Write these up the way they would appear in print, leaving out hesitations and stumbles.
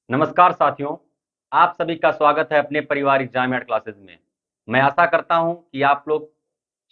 नमस्कार साथियों, आप सभी का स्वागत है अपने परिवार एग्जाम एंड क्लासेस में। मैं आशा करता हूं कि आप लोग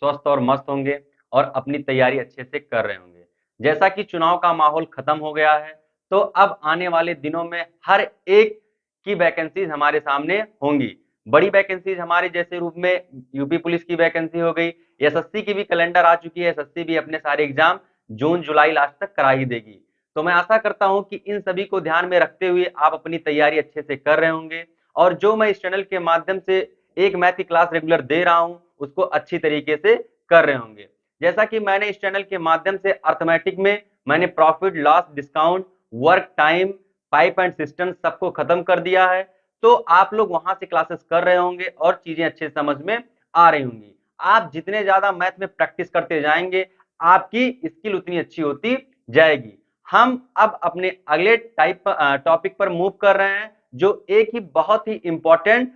स्वस्थ और मस्त होंगे और अपनी तैयारी अच्छे से कर रहे होंगे। जैसा कि चुनाव का माहौल खत्म हो गया है, तो अब आने वाले दिनों में हर एक की वैकेंसीज हमारे सामने होंगी। बड़ी वैकेंसीज हमारे जैसे रूप में यूपी पुलिस की वैकेंसी हो गई, एसएससी की भी कैलेंडर आ चुकी है। एसएससी भी अपने सारे एग्जाम जून जुलाई लास्ट तक करा ही देगी। तो मैं आशा करता हूं कि इन सभी को ध्यान में रखते हुए आप अपनी तैयारी अच्छे से कर रहे होंगे और जो मैं इस चैनल के माध्यम से एक मैथ की क्लास रेगुलर दे रहा हूं उसको अच्छी तरीके से कर रहे होंगे। जैसा कि मैंने इस चैनल के माध्यम से अर्थमेटिक में मैंने profit loss discount work time pipe and system सबको खत्म कर दिया है, तो आप लोग वहां से क्लासेस कर रहे होंगे और चीजें अच्छे समझ में आ रही होंगी। आप जितने ज्यादा मैथ में प्रैक्टिस करते जाएंगे आपकी स्किल उतनी अच्छी होती जाएगी। हम अब अपने अगले टॉपिक पर मूव कर रहे हैं, जो एक ही बहुत ही इंपॉर्टेंट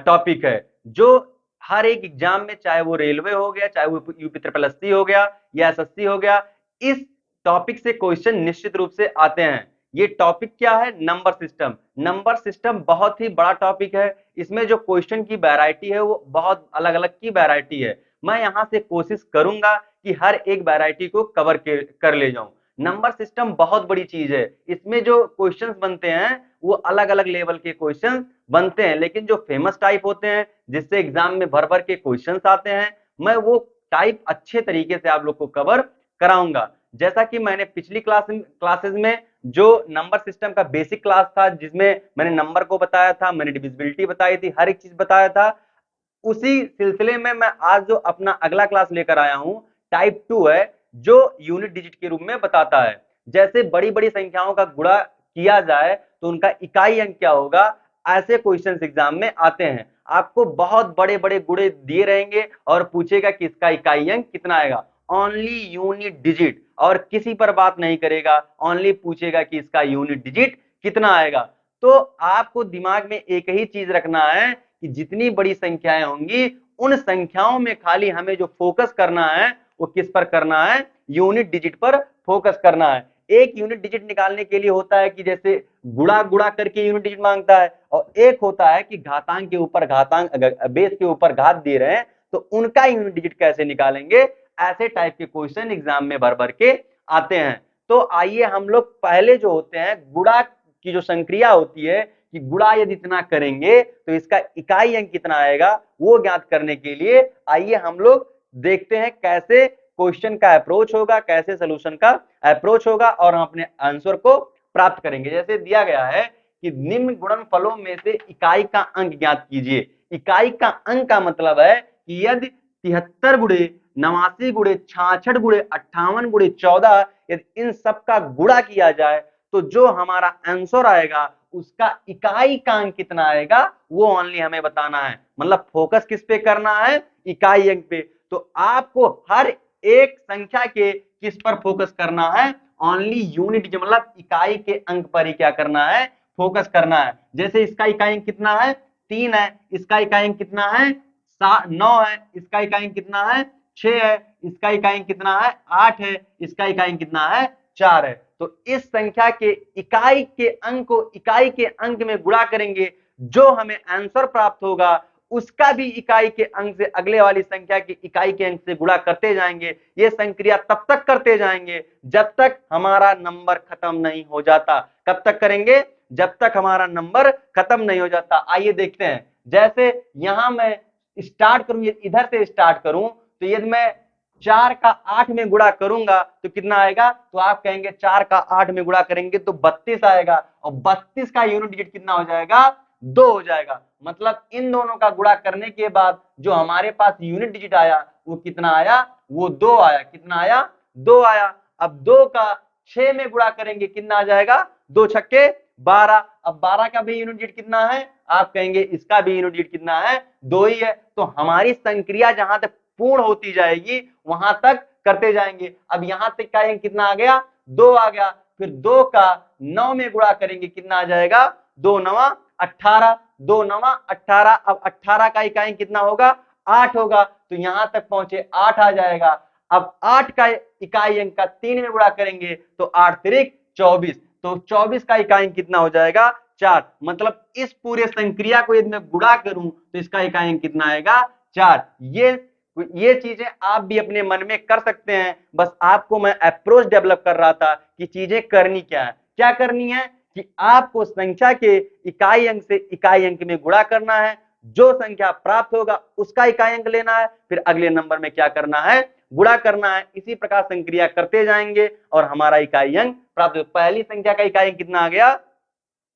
टॉपिक है, जो हर एक एग्जाम में, चाहे वो रेलवे हो गया, चाहे वो यूपी ट्रिपल एससी हो गया या एसएससी हो गया, इस टॉपिक से क्वेश्चन निश्चित रूप से आते हैं। ये टॉपिक क्या है? Number system. नंबर सिस्टम बहुत ही बड़ा टॉपिक है। इसमें जो क्वेश्चन की वैरायटी है वो बहुत अलग अलग की वैरायटी है। मैं यहां से कोशिश करूंगा कि हर एक वैरायटी को कवर कर ले जाऊं। नंबर सिस्टम बहुत बड़ी चीज है। इसमें जो क्वेश्चंस बनते हैं वो अलग अलग लेवल के क्वेश्चंस बनते हैं, लेकिन जो फेमस टाइप होते हैं जिससे एग्जाम में भर भर के क्वेश्चंस आते हैं, मैं वो टाइप अच्छे तरीके से आप लोग को कवर कराऊंगा। जैसा कि मैंने पिछली क्लासेस में जो नंबर सिस्टम का बेसिक क्लास था, जिसमें मैंने नंबर को बताया था, मैंने डिविजिबिलिटी बताई थी, हर एक चीज बताया था, उसी सिलसिले में मैं आज जो अपना अगला क्लास लेकर आया हूं, टाइप 2 है, जो यूनिट डिजिट के रूप में बताता है। जैसे बड़ी बड़ी संख्याओं का गुणा किया जाए तो उनका इकाई अंक क्या होगा, ऐसे क्वेश्चंस एग्जाम में आते हैं। आपको बहुत बड़े बड़े गुणे दिए रहेंगे और पूछेगा कि इसका इकाई अंक कितना आएगा। ओनली यूनिट डिजिट, और किसी पर बात नहीं करेगा, ओनली पूछेगा कि इसका यूनिट डिजिट कितना आएगा। तो आपको दिमाग में एक ही चीज रखना है कि जितनी बड़ी संख्याएं होंगी उन संख्याओं में खाली हमें जो फोकस करना है वो किस पर करना है? यूनिट डिजिट पर फोकस करना है। एक यूनिट डिजिट निकालने के लिए होता है कि जैसे गुणा गुणा करके यूनिट डिजिट मांगता है, और एक होता है कि घातांक के ऊपर घातांक, बेस के ऊपर घात दे रहे हैं तो उनका यूनिट डिजिट कैसे निकालेंगे। ऐसे टाइप के क्वेश्चन एग्जाम में भर भर के आते हैं। तो आइए हम लोग पहले जो होते हैं गुणा की जो संक्रिया होती है कि गुणा यदि इतना करेंगे तो इसका इकाई अंक कितना आएगा, वो ज्ञात करने के लिए आइए हम लोग देखते हैं कैसे क्वेश्चन का अप्रोच होगा, कैसे सोल्यूशन का अप्रोच होगा और हम अपने आंसर को प्राप्त करेंगे। जैसे दिया गया है कि निम्न गुणनफलों में से इकाई का अंक ज्ञात कीजिए। इकाई का अंक का मतलब है कि यदि 73 गुणे 89 गुणे 66 गुणे 58 गुणे 14, यदि इन सब का गुणा किया जाए तो जो हमारा आंसर आएगा उसका इकाई का अंक कितना आएगा वो ओनली हमें बताना है। मतलब फोकस किस पे करना है? इकाई अंक पे। तो आपको हर एक संख्या के किस पर फोकस करना है? ओनली यूनिट, मतलब इकाई के अंक पर ही क्या करना है? फोकस करना है। जैसे इसका इकाई अंक कितना है? 3 है। इसका इकाई अंक कितना है? 9 है। इसका इकाई अंक कितना है? 6 है। इसका इकाई अंक कितना है? 8 है। इसका इकाई अंक कितना है? 4 है। तो इस संख्या के इकाई के अंक को इकाई के अंक में गुणा करेंगे, जो हमें आंसर प्राप्त होगा उसका भी इकाई के अंक से अगले वाली संख्या की इकाई के अंक से गुणा करते जाएंगे। ये संक्रिया तब तक करते जाएंगे जब तक हमारा नंबर खत्म नहीं हो जाता। कब तक करेंगे? जब तक हमारा नंबर खत्म नहीं हो जाता। आइए देखते हैं। जैसे यहां मैं स्टार्ट करूं, इधर से स्टार्ट करूं, तो यदि मैं 4 का 8 में गुणा करूंगा तो कितना आएगा? तो आप कहेंगे 4 का 8 में गुणा करेंगे तो 32 आएगा, और 32 का यूनिट डिजिट कितना हो जाएगा? 2 हो जाएगा। मतलब इन दोनों का गुणा करने के बाद जो हमारे पास यूनिट डिजिट आया वो कितना आया? वो 2 आया। कितना आया? 2 आया। अब 2 का 6 में गुणा करेंगे, कितना आ जाएगा? 2 छक्के 12। अब 12 का भी यूनिट डिजिट कितना है? आप कहेंगे इसका भी यूनिट डिजिट कितना है? 2 ही है। तो हमारी संक्रिया जहां तक पूर्ण होती जाएगी वहां तक करते जाएंगे। अब यहां तक का अंक कितना आ गया? 2 आ गया। फिर 2 का 9 में गुणा करेंगे, कितना आ जाएगा? 2 9 18। 2 9 18। अब 18 का इकाई कितना होगा? 8 होगा। तो यहां तक पहुंचे 8 आ जाएगा। अब 8 का इकाई अंक का 3 में गुणा करेंगे तो 8 3 24। तो 24 का इकाई कितना हो जाएगा? 4। मतलब इस पूरे संक्रिया को यदि मैं गुणा करूं तो इसका इकाई अंक कितना आएगा 4। ये चीजें आप भी अपने मन में कर सकते हैं, बस आपको मैं अप्रोच डेवलप कर रहा था कि चीजें करनी क्या है। क्या करनी है कि आपको संख्या के इकाई अंक से इकाई अंक में गुणा करना है, जो संख्या प्राप्त होगा उसका इकाई अंक लेना है, फिर अगले नंबर में क्या करना है, गुणा करना है। इसी प्रकार संक्रिया करते जाएंगे और हमारा इकाई अंक प्राप्त हो। पहली संख्या का इकाई अंक कितना आ गया,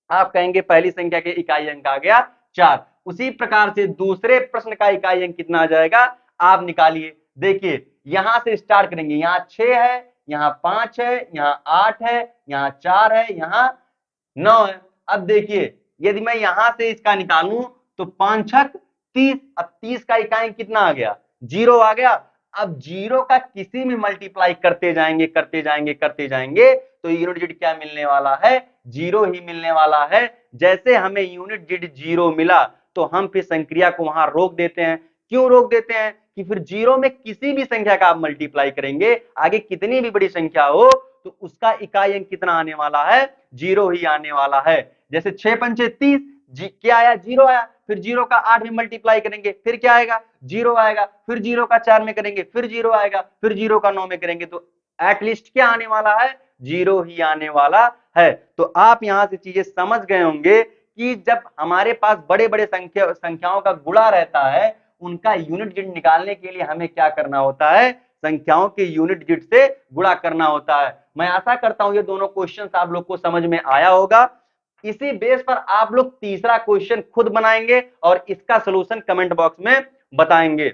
आप कहेंगे पहली संख्या के इकाई अंक आ गया 4। उसी प्रकार से दूसरे प्रश्न का इकाई अंक कितना आ जाएगा, आप निकालिए। देखिए यहां से स्टार्ट करेंगे, यहाँ 6 है, यहाँ 5 है, यहाँ 8 है, यहाँ 4 है, यहाँ 9 है। अब देखिए यदि मैं यहां से इसका निकालूं तो 5 छक 30। अब 30 का इकाई अंक कितना आ गया, 0 आ गया। अब 0 का किसी में मल्टीप्लाई करते जाएंगे करते जाएंगे करते जाएंगे तो यूनिट डिजिट क्या मिलने वाला है, 0 ही मिलने वाला है। जैसे हमें यूनिट डिजिट 0 मिला तो हम फिर संक्रिया को वहां रोक देते हैं। क्यों रोक देते हैं कि फिर 0 में किसी भी संख्या का आप मल्टीप्लाई करेंगे, आगे कितनी भी बड़ी संख्या हो तो उसका इकाई अंक कितना आने वाला है, 0 ही आने वाला है। जैसे 6 पंचे 30, क्या आया, 0 आया। फिर 0 का 8 में मल्टीप्लाई करेंगे फिर क्या आएगा, 0 आएगा। फिर 0 का 4 में करेंगे फिर 0 आएगा। फिर 0 का 9 में करेंगे तो एटलीस्ट क्या आने वाला है, 0 ही आने वाला है। तो आप यहां से चीजें समझ गए होंगे कि जब हमारे पास बड़े बड़े संख्याओं का गुणा रहता है, उनका यूनिट डिजिट निकालने के लिए हमें क्या करना होता है, संख्याओं के यूनिट डिजिट से गुणा करना होता है। मैं आशा करता हूं ये दोनों क्वेश्चंस आप लोग को समझ में आया होगा। इसी बेस पर आप लोग तीसरा क्वेश्चन खुद बनाएंगे और इसका सलूशन कमेंट बॉक्स में बताएंगे।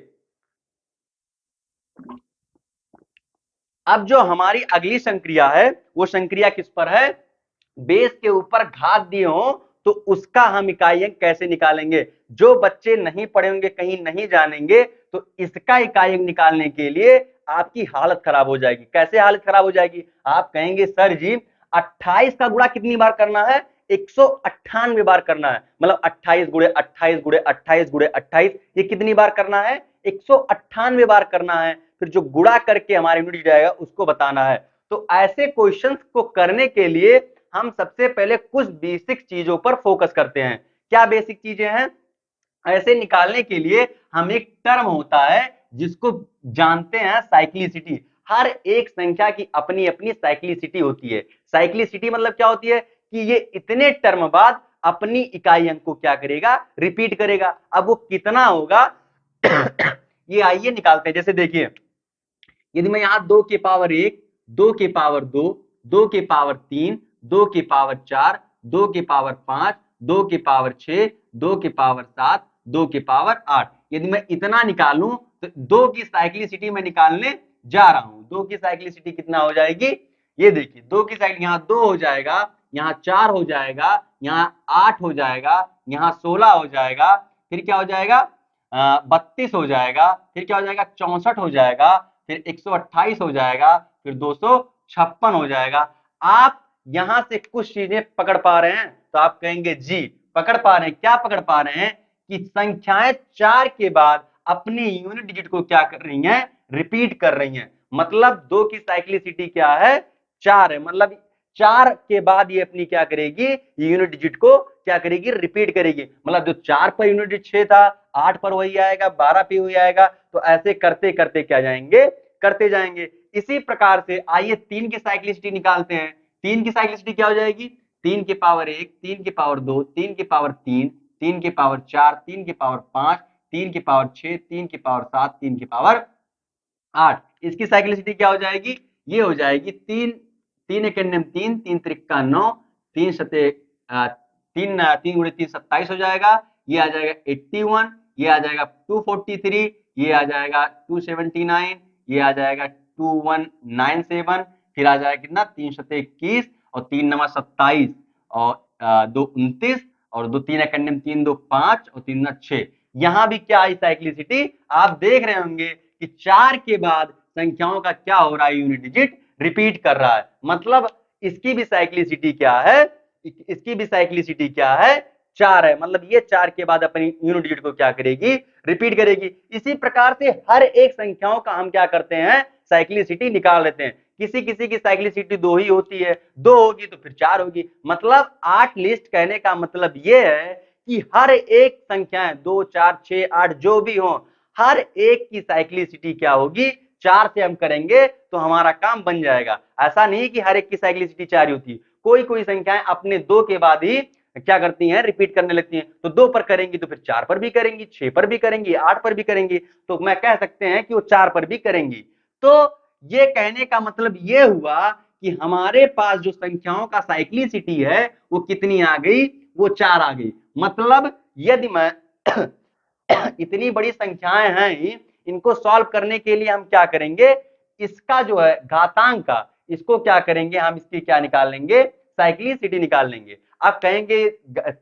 अब जो हमारी अगली संक्रिया है वो संक्रिया किस पर है, बेस के ऊपर घात दिए हो तो उसका हम इकाई अंक कैसे निकालेंगे। जो बच्चे नहीं पढ़े होंगे, कहीं नहीं जानेंगे, तो इसका इकाई अंक निकालने के लिए आपकी हालत खराब हो जाएगी। कैसे हालत खराब हो जाएगी, आप कहेंगे सर जी 28 का गुणा कितनी बार करना है, 198 बार करना है। मतलब 28 गुणे 28 गुणे 28 गुणे 28, ये कितनी बार करना है, 198 बार करना है। फिर जो गुणा करके हमारे यूनिट जाएगा उसको बताना है। तो ऐसे क्वेश्चंस को करने के लिए हम सबसे पहले कुछ बेसिक चीजों पर फोकस करते हैं। क्या बेसिक चीजें हैं, ऐसे निकालने के लिए हम एक टर्म होता है जिसको जानते हैं साइक्लिसिटी। हर एक संख्या की अपनी अपनी साइक्लिसिटी होती है। साइक्लिसिटी मतलब क्या होती है कि ये इतने टर्म बाद अपनी इकाई अंक को क्या करेगा, रिपीट करेगा। अब वो कितना होगा ये आइए निकालते हैं। जैसे देखिए यदि मैं यहां 2 के पावर 1, 2 के पावर 2, 2 के पावर 3, 2 के पावर 4, 2 के पावर 5, 2 के पावर 6, 2 के पावर 7, 2 के पावर 8, यदि मैं इतना निकालूं तो 2 की साइक्लिसिटी में निकालने जा रहा हूं। 2 की साइक्लिसिटी कितना हो जाएगी, ये देखिए 2 की साइकिल यहाँ 2 हो जाएगा, यहाँ 4 हो जाएगा, यहाँ 8 हो जाएगा, यहाँ 16 हो जाएगा, फिर क्या हो जाएगा 32 हो जाएगा, फिर क्या हो जाएगा 64 हो जाएगा, फिर 128 हो जाएगा, फिर 256 हो जाएगा। आप यहां से कुछ चीजें पकड़ पा रहे हैं तो आप कहेंगे जी पकड़ पा रहे हैं। क्या पकड़ पा रहे हैं कि संख्याएं 4 के बाद अपनी यूनिट डिजिट को क्या कर रही हैं, रिपीट कर रही हैं। मतलब 2 की साइक्लिसिटी क्या है, 4 है। मतलब 4 के बाद ये अपनी क्या करेगी, यूनिट डिजिट को क्या करेगी, रिपीट करेगी। मतलब जो 4 पर यूनिट डिजिट 6 था, 8 पर वही आएगा, 12 पे वही आएगा। तो ऐसे करते करते क्या जाएंगे, करते जाएंगे। इसी प्रकार से आइए 3 की साइक्लिसिटी निकालते हैं। 3 की साइक्लिसिटी क्या हो जाएगी, 3 के पावर 1, 3 के पावर 2, 3 के पावर 3, 3 के पावर 4, 3 के पावर 5, 3 के पावर 6, 3 के पावर 7, 3 के पावर 8। इसकी साइक्लिसिटी क्या हो जाएगी, ये हो जाएगी 3, 3 एक 3, 3 त्रिका 9, 3 सते 3, 3 गुणे 3 27 हो जाएगा। ये आ जाएगा 81, ये आ जाएगा 243, ये आ जाएगा 279, ये आ जाएगा 2197, फिर आ जाएगा कितना 3 सते 21 और 3 नमा 27 और 2 29 और 2 3 एक 3 2 5 और 3 6। यहां भी क्या आई साइक्लिसिटी, आप देख रहे होंगे कि 4 के बाद संख्याओं का क्या हो रहा है, यूनिट डिजिट रिपीट कर रहा है। मतलब इसकी भी साइक्लिसिटी क्या है, इसकी भी साइक्लिसिटी क्या है, 4 है। मतलब ये 4 के बाद अपनी यूनिट डिजिट को क्या करेगी, रिपीट करेगी। इसी प्रकार से हर एक संख्याओं का हम क्या करते हैं, साइक्लिसिटी निकाल लेते हैं। किसी किसी की साइक्लिसिटी 2 ही होती है, 2 होगी तो फिर 4 होगी। मतलब 8 लिस्ट कहने का मतलब ये है कि हर एक संख्याएं 2, 4, 6, 8 जो भी हो, हर एक की साइक्लिसिटी क्या होगी, 4 से हम करेंगे तो हमारा काम बन जाएगा। ऐसा नहीं कि हर एक की साइक्लिसिटी 4 ही होती है, कोई कोई संख्याएं अपने 2 के बाद ही क्या करती हैं, रिपीट करने लगती हैं। तो 2 पर करेंगी तो फिर 4 पर भी करेंगी, 6 पर भी करेंगी, 8 पर भी करेंगी, तो मैं कह सकते हैं कि वो 4 पर भी करेंगी। तो ये कहने का मतलब ये हुआ कि हमारे पास जो संख्याओं का साइक्लिसिटी है वो कितनी आ गई, वो 4 आ गई। मतलब यदि मैं इतनी बड़ी संख्याएं हैं, इनको सॉल्व करने के लिए हम क्या करेंगे, इसका जो है घातांक का, इसको क्या करेंगे हम, इसकी क्या निकाल लेंगे, साइक्लिसिटी निकाल लेंगे। अब कहेंगे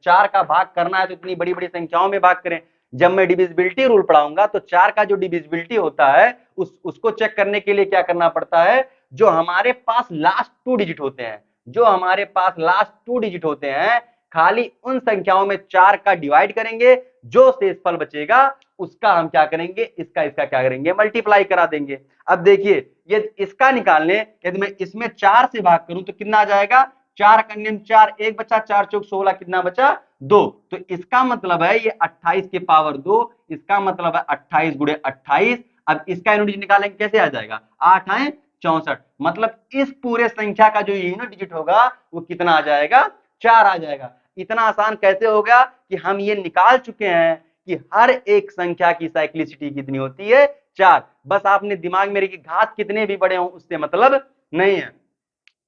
4 का भाग करना है तो इतनी बड़ी बड़ी संख्याओं में भाग करें। जब मैं डिविजिबिलिटी रूल पढ़ाऊंगा तो 4 का जो डिविजिबिलिटी होता है उसको चेक करने के लिए क्या करना पड़ता है, जो हमारे पास लास्ट 2 डिजिट होते हैं, जो हमारे पास लास्ट 2 डिजिट होते हैं, खाली उन संख्याओं में 4 का डिवाइड करेंगे, जो शेषफल बचेगा उसका हम क्या करेंगे, इसका क्या करेंगे, मल्टीप्लाई करा देंगे। अब देखिए ये इसका निकालने, यदि मैं इसमें 4 से भाग करूं तो कितना आ जाएगा, 4 का नियम 4, 1 बचा, 4 चौक 16, कितना बचा 2। तो इसका मतलब है ये 28 के पावर 2, इसका मतलब है 28 गुणे 28। अब इसका यूनिट निकालेंगे, कैसे आ जाएगा, 8 आए 64। मतलब इस पूरे संख्या का जो यूनिट डिजिट होगा वो कितना आ जाएगा, 4 आ जाएगा। इतना आसान कैसे हो गया कि हम ये निकाल चुके हैं कि हर एक संख्या की साइक्लिसिटी कितनी होती है, 4। बस आपने दिमाग में रखी, घात कितने भी बड़े हों उससे मतलब नहीं है।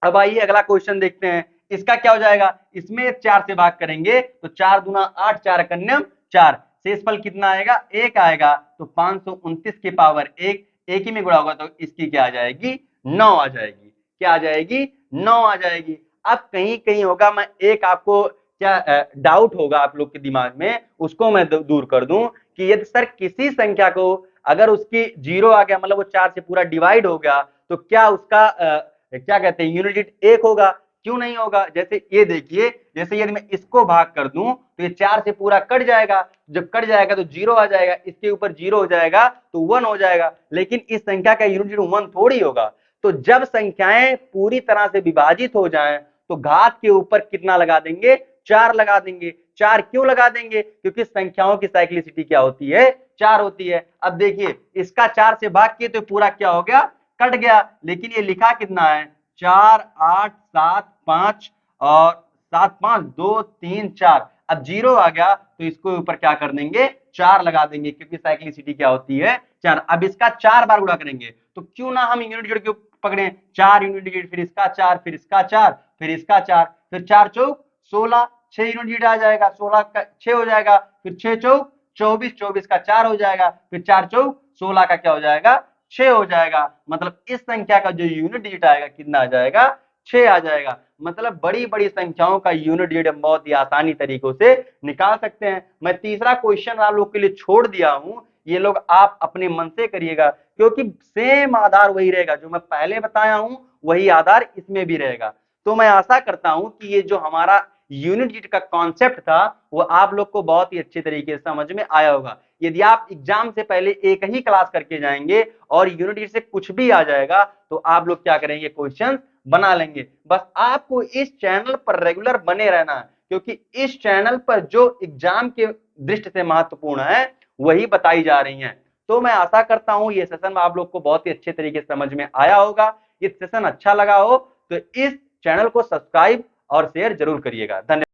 अब आइए अगला क्वेश्चन देखते हैं, इसका क्या हो जाएगा, इसमें 4 से भाग करेंगे तो 4 दूना 8, 4 कन्यम 4, शेषफल कितना आएगा, 1 आएगा। तो 529 के पावर 1, एक ही में गुणा होगा तो इसकी क्या आ जाएगी, 9 आ जाएगी। क्या आ जाएगी, 9 आ जाएगी। अब कहीं कहीं होगा, मैं एक आपको क्या डाउट होगा आप लोग के दिमाग में, उसको मैं दूर कर दूं कि यदि सर किसी संख्या को अगर उसकी 0 आ गया, मतलब वो 4 से पूरा डिवाइड हो गया, तो क्या उसका क्या कहते हैं, यूनिट डिजिट 1 होगा, क्यों नहीं होगा। जैसे ये देखिए, जैसे यदि मैं इसको भाग कर दूं तो ये 4 से पूरा कट जाएगा, जब कट जाएगा तो 0 आ जाएगा, इसके ऊपर 0 हो जाएगा तो 1 हो जाएगा। लेकिन इस संख्या का यूनिट डिजिट 1 थोड़ी होगा। तो जब संख्याएं पूरी तरह से विभाजित हो जाएं तो घात के ऊपर कितना लगा देंगे, 4 लगा देंगे। 4 क्यों लगा देंगे, क्योंकि संख्याओं की साइक्लिसिटी क्या होती है, 4 होती है। अब देखिए इसका 4 से भाग किए तो पूरा क्या हो गया, कट गया, लेकिन ये लिखा कितना है, 4, 8, 7, 5 और 7, 5, 2, 3, 4। अब 0 आ गया तो इसको ऊपर क्या कर देंगे, 4 लगा देंगे, क्योंकि साइक्लिसिटी क्या होती है, 4। अब इसका 4 बार गुणा करेंगे तो क्यों ना हम यूनिट डिजिट क्यों पकड़े, 4 यूनिट डिजिट, फिर इसका 4, फिर इसका 4, फिर इसका 4, फिर 4 चौक 16, 6 यूनिट डिजिट आ जाएगा, 16 का 6 हो जाएगा, फिर 6 चौक 24, 24 का 4 हो जाएगा, फिर 4 चौक 16 का क्या हो जाएगा, 6 हो जाएगा। मतलब इस संख्या का जो यूनिट डिजिट आएगा कितना आ जाएगा, 6 आ जाएगा। मतलब बड़ी बड़ी संख्याओं का यूनिट डिजिट हम बहुत ही आसानी तरीकों से निकाल सकते हैं। मैं तीसरा क्वेश्चन आप लोग के लिए छोड़ दिया हूं, ये लोग आप अपने मन से करिएगा, क्योंकि सेम आधार वही रहेगा, जो मैं पहले बताया हूं वही आधार इसमें भी रहेगा। तो मैं आशा करता हूं कि ये जो हमारा यूनिट डिजिट का कॉन्सेप्ट था वो आप लोग को बहुत ही अच्छे तरीके से समझ में आया होगा। यदि आप एग्जाम से पहले एक ही क्लास करके जाएंगे और यूनिट डिजिट से कुछ भी आ जाएगा तो आप लोग क्या करेंगे, क्वेश्चन बना लेंगे। बस आपको इस चैनल पर रेगुलर बने रहना है, क्योंकि इस चैनल पर जो एग्जाम के दृष्टि से महत्वपूर्ण है वही बताई जा रही हैं। तो मैं आशा करता हूं ये सेशन आप लोग को बहुत ही अच्छे तरीके से समझ में आया होगा। ये सेशन अच्छा लगा हो तो इस चैनल को सब्सक्राइब और शेयर जरूर करिएगा। धन्यवाद।